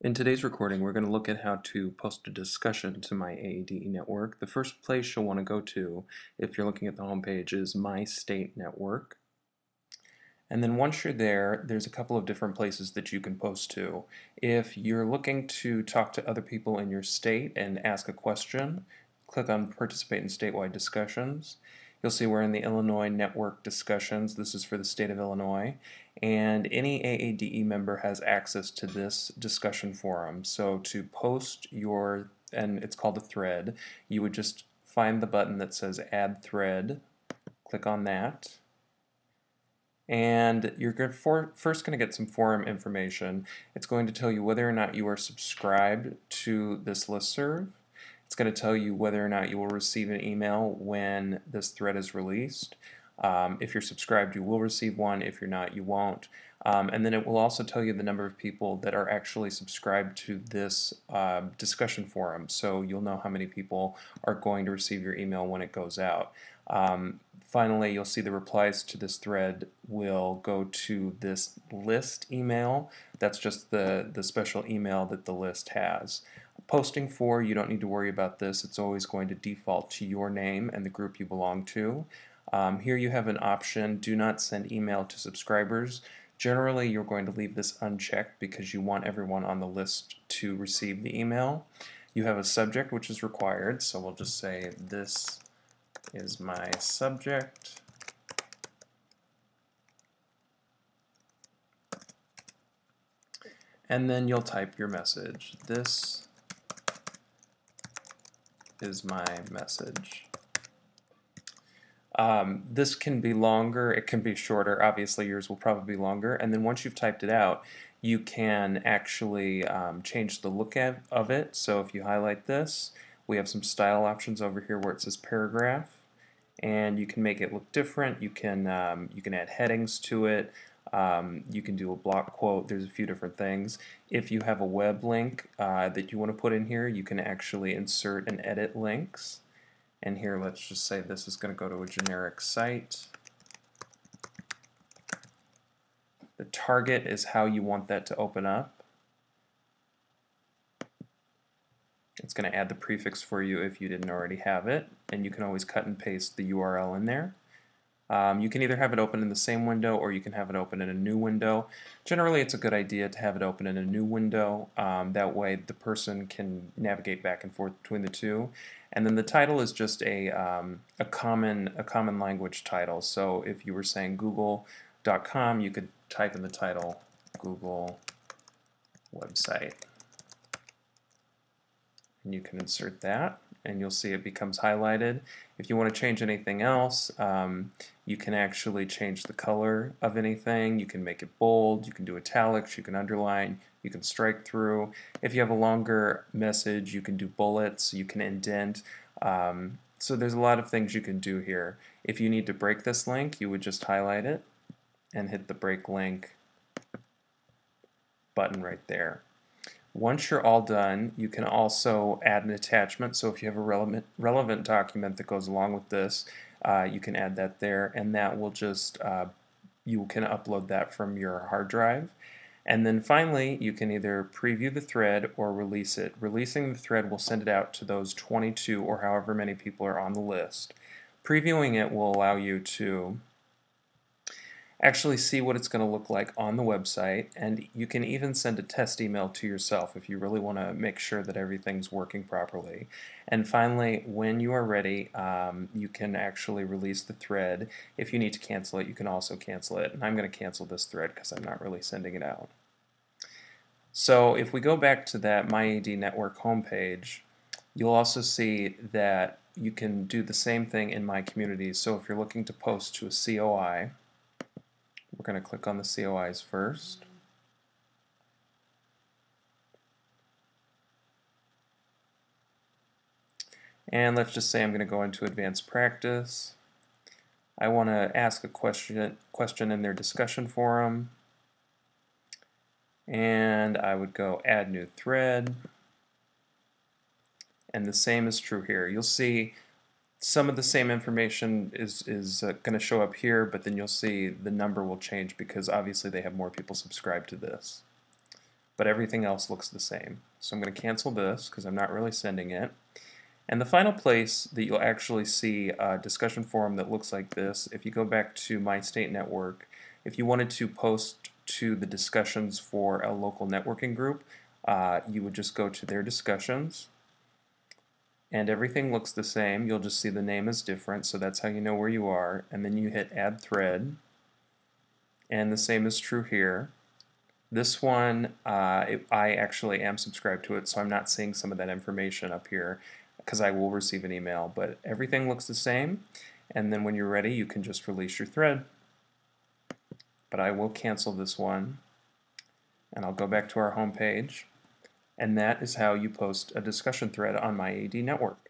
In today's recording, we're going to look at how to post a discussion to My AADE Network. The first place you'll want to go to, if you're looking at the home page, is My State Network. And then once you're there, there's a couple of different places that you can post to. If you're looking to talk to other people in your state and ask a question, click on Participate in Statewide Discussions. You'll see we're in the Illinois Network Discussions. This is for the state of Illinois. And any AADE member has access to this discussion forum. So to post your, and it's called a thread, you would just find the button that says Add Thread, click on that, and you're first going to get some forum information. It's going to tell you whether or not you are subscribed to this listserv. It's going to tell you whether or not you will receive an email when this thread is released. If you're subscribed, you will receive one. If you're not, you won't. And then it will also tell you the number of people that are actually subscribed to this discussion forum, so you'll know how many people are going to receive your email when it goes out. Finally, you'll see the replies to this thread will go to this list email. That's just the special email that the list has. Posting for, you don't need to worry about this. It's always going to default to your name and the group you belong to. Here you have an option, do not send email to subscribers. Generally, you're going to leave this unchecked because you want everyone on the list to receive the email. You have a subject which is required, so we'll just say this is my subject. And then you'll type your message. This is my message. This can be longer, it can be shorter. Obviously yours will probably be longer, and then once you've typed it out, you can actually change the look of it. So if you highlight this, we have some style options over here where it says paragraph, and you can make it look different. You can add headings to it. You can do a block quote. There's a few different things. If you have a web link that you want to put in here, you can actually insert and edit links. And here, let's just say this is going to go to a generic site. The target is how you want that to open up. It's going to add the prefix for you if you didn't already have it, and you can always cut and paste the URL in there. You can either have it open in the same window or you can have it open in a new window. Generally, it's a good idea to have it open in a new window. That way the person can navigate back and forth between the two. And then the title is just a common language title. So if you were saying google.com, you could type in the title Google website. And you can insert that, and you'll see it becomes highlighted. If you want to change anything else, you can actually change the color of anything. You can make it bold, you can do italics, you can underline, you can strike through. If you have a longer message, you can do bullets, you can indent. So there's a lot of things you can do here. If you need to break this link, you would just highlight it and hit the break link button right there. Once you're all done, you can also add an attachment. So if you have a relevant document that goes along with this, you can add that there, and that will just, you can upload that from your hard drive. And then finally, you can either preview the thread or release it. Releasing the thread will send it out to those 22 or however many people are on the list. Previewing it will allow you to actually see what it's going to look like on the website, and you can even send a test email to yourself if you really want to make sure that everything's working properly. And finally, when you are ready, you can actually release the thread. If you need to cancel it, you can also cancel it, and I'm going to cancel this thread because I'm not really sending it out. So if we go back to that My AADE Network homepage, you'll also see that you can do the same thing in My Communities. So if you're looking to post to a COI, we're going to click on the COIs first. And let's just say I'm going to go into advanced practice. I want to ask a question in their discussion forum. And I would go add new thread. And the same is true here. You'll see some of the same information is going to show up here, but then you'll see the number will change because obviously they have more people subscribed to this. but everything else looks the same. So I'm going to cancel this because I'm not really sending it. And the final place that you'll actually see a discussion forum that looks like this, if you go back to My AADE Network, if you wanted to post to the discussions for a local networking group, you would just go to their discussions, and everything looks the same. You'll just see the name is different, so that's how you know where you are. And then you hit Add Thread, and the same is true here. This one, I actually am subscribed to it, so I'm not seeing some of that information up here because I will receive an email, but everything looks the same. And then when you're ready, you can just release your thread. But I will cancel this one, and I'll go back to our home page. And that is how you post a discussion thread on My AADE Network.